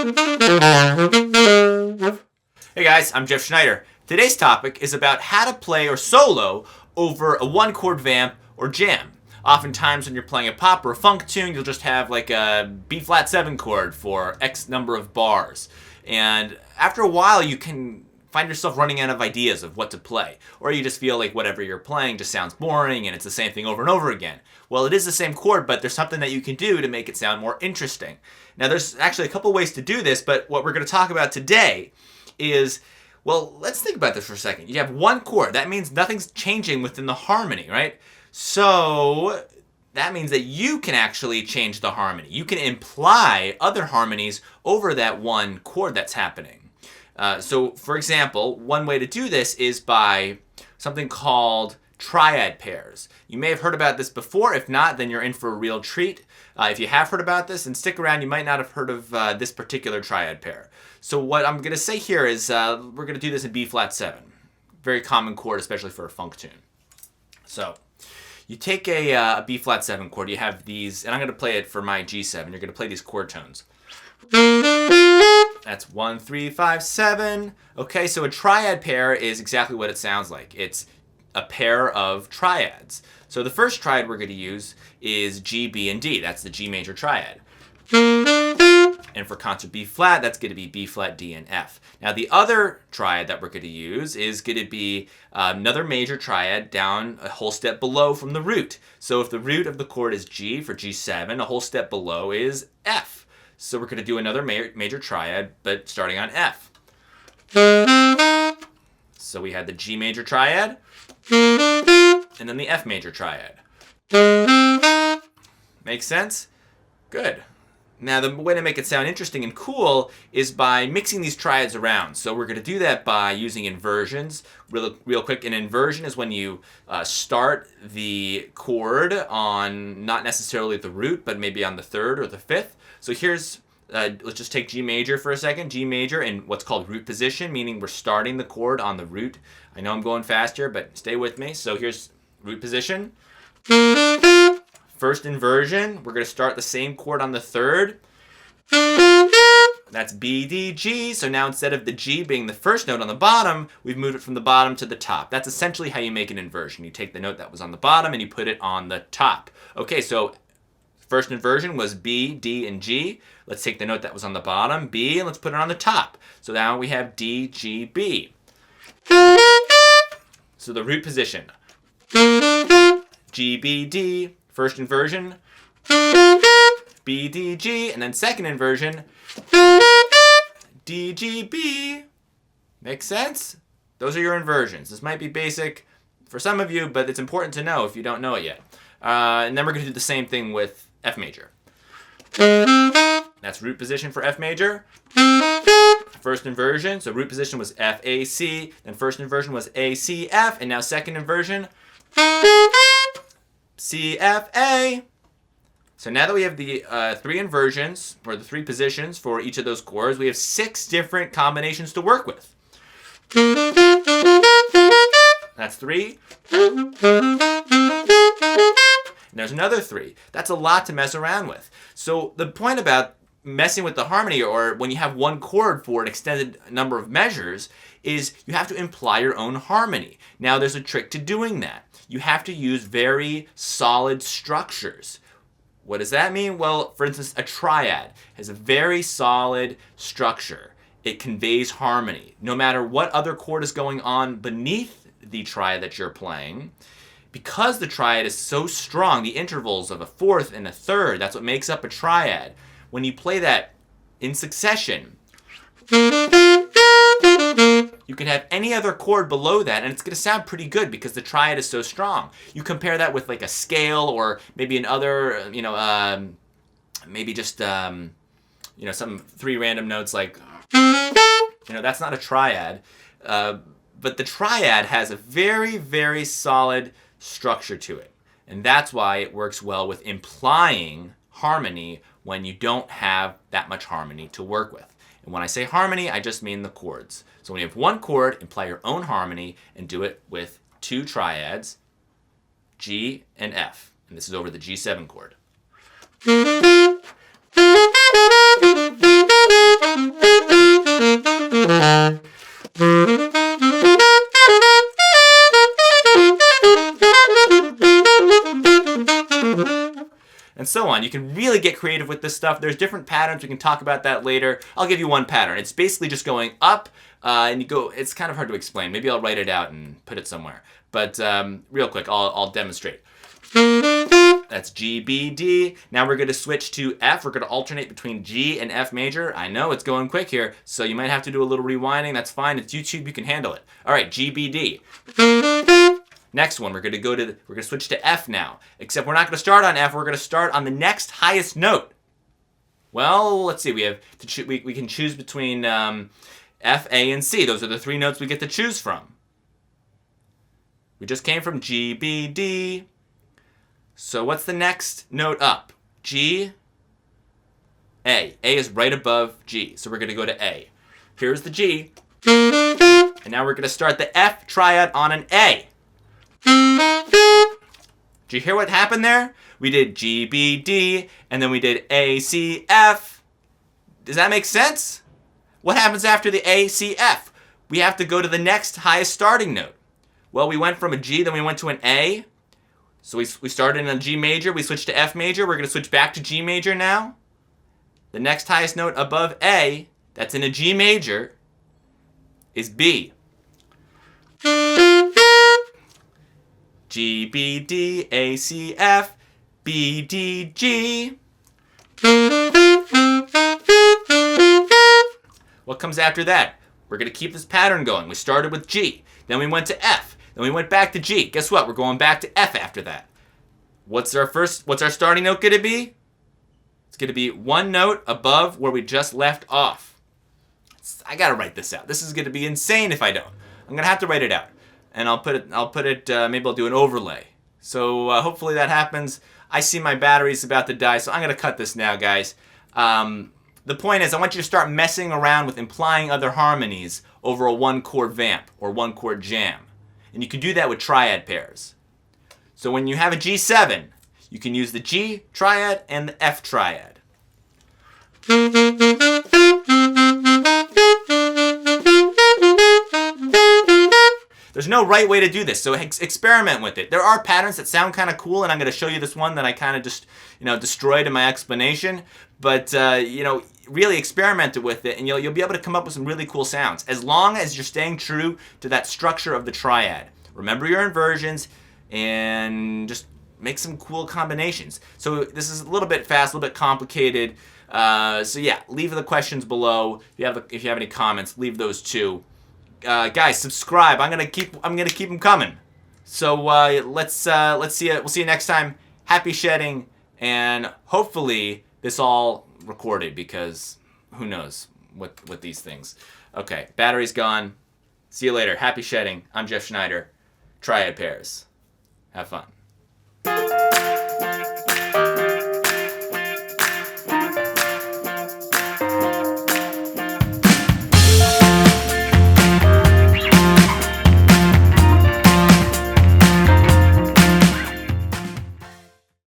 Hey guys, I'm Schneider. Today's topic is about how to play or solo over a one chord vamp or jam. Oftentimes when you're playing a pop or a funk tune, you'll just have like a B flat 7 chord for X number of bars. And after a while you can find yourself running out of ideas of what to play. Or you just feel like whatever you're playing just sounds boring and it's the same thing over and over again. Well, it is the same chord, but there's something that you can do to make it sound more interesting. Now there's actually a couple ways to do this, but what we're going to talk about today is, well, let's think about this for a second. You have one chord. That means nothing's changing within the harmony, right? So that means that you can actually change the harmony. You can imply other harmonies over that one chord that's happening. So, for example, one way to do this is by something called triad pairs. You may have heard about this before. If not, then you're in for a real treat. If you have heard about this, and stick around, you might not have heard of this particular triad pair. So what I'm going to say here is we're going to do this in B flat 7. Very common chord, especially for a funk tune. So you take a B flat 7 chord. You have these, and I'm going to play it for my G7. You're going to play these chord tones. That's 1, 3, 5, 7. Okay, so a triad pair is exactly what it sounds like. It's a pair of triads. So the first triad we're going to use is G, B, and D. That's the G major triad. And for concert B flat, that's going to be B flat, D, and F. Now the other triad that we're going to use is going to be another major triad down a whole step below from the root. So if the root of the chord is G for G7, a whole step below is F. So we're going to do another major triad, but starting on F. So we had the G major triad, and then the F major triad. Make sense? Good. Now the way to make it sound interesting and cool is by mixing these triads around. So we're going to do that by using inversions. Real quick, an inversion is when you start the chord on not necessarily the root, but maybe on the 3rd or the 5th. So here's, let's just take G major for a second. G major in what's called root position, meaning we're starting the chord on the root. I know I'm going fast here, but stay with me. So here's root position. First inversion, we're going to start the same chord on the 3rd. That's B, D, G. So now instead of the G being the first note on the bottom, we've moved it from the bottom to the top. That's essentially how you make an inversion. You take the note that was on the bottom and you put it on the top. Okay, so first inversion was B, D, and G. Let's take the note that was on the bottom, B, and let's put it on the top. So now we have D, G, B. So the root position. G, B, D. First inversion. B, D, G. And then second inversion. D, G, B. Makes sense? Those are your inversions. This might be basic for some of you, but it's important to know if you don't know it yet. And then we're going to do the same thing with F major. That's root position for F major. First inversion, so root position was F, A, C. Then first inversion was A, C, F. And now second inversion, C, F, A. So now that we have the 3 inversions, or the 3 positions for each of those chords, we have 6 different combinations to work with. That's 3. And there's another 3. That's a lot to mess around with. So the point about messing with the harmony, or when you have one chord for an extended number of measures, is you have to imply your own harmony. Now there's a trick to doing that. You have to use very solid structures. What does that mean? Well, for instance, a triad has a very solid structure. It conveys harmony. No matter what other chord is going on beneath the triad that you're playing, because the triad is so strong, the intervals of a 4th and a 3rd, that's what makes up a triad. When you play that in succession, you can have any other chord below that, and it's going to sound pretty good because the triad is so strong. You compare that with like a scale, or maybe another, maybe just, some 3 random notes like, that's not a triad. But the triad has a very, very solid structure to it. And that's why it works well with implying harmony when you don't have that much harmony to work with. And when I say harmony, I just mean the chords. So when you have one chord, imply your own harmony and do it with 2 triads, G and F. And this is over the G7 chord. on. You can really get creative with this stuff. There's different patterns. We can talk about that later. I'll give you one pattern. It's basically just going up, and you go. It's kind of hard to explain. Maybe I'll write it out and put it somewhere. But real quick, I'll demonstrate. That's G, B, D. Now we're going to switch to F. We're going to alternate between G and F major. I know it's going quick here, so you might have to do a little rewinding. That's fine. It's YouTube. You can handle it. All right, G, B, D. Next one, we're going to switch to F now. Except we're not going to start on F. We're going to start on the next highest note. Well, let's see. We can choose between F, A, and C. Those are the 3 notes we get to choose from. We just came from G, B, D. So what's the next note up? G, A. A is right above G, so we're going to go to A. Here's the G. And now we're going to start the F triad on an A. Did you hear what happened there? We did G, B, D, and then we did A, C, F. Does that make sense? What happens after the A, C, F? We have to go to the next highest starting note. Well, we went from a G, then we went to an A. So we started in a G major, we switched to F major, we're going to switch back to G major now. The next highest note above A, that's in a G major, is B. G, B, D, A, C, F, B, D, G. What comes after that? We're going to keep this pattern going. We started with G, then we went to F. Then we went back to G. Guess what? We're going back to F after that. What's our starting note going to be? It's going to be 1 note above where we just left off. I got to write this out. This is going to be insane if I don't. I'm going to have to write it out. And I'll put it, maybe I'll do an overlay. So hopefully that happens. I see my battery's about to die, so I'm going to cut this now, guys. The point is, I want you to start messing around with implying other harmonies over a 1-chord vamp or 1-chord jam. And you can do that with triad pairs. So when you have a G7, you can use the G triad and the F triad. There's no right way to do this, so experiment with it. There are patterns that sound kind of cool, and I'm going to show you this one that I kind of just, destroyed in my explanation. But, really experiment with it, and you'll be able to come up with some really cool sounds, as long as you're staying true to that structure of the triad. Remember your inversions, and just make some cool combinations. So this is a little bit fast, a little bit complicated. So yeah, leave the questions below. If you have any comments, leave those too. Guys, subscribe. I'm gonna keep them coming. So let's see you. We'll see you next time. Happy shedding, and hopefully this all recorded, because who knows what these things. Okay, battery's gone. See you later. Happy shedding. I'm Jeff Schneider. Triad pairs. Have fun.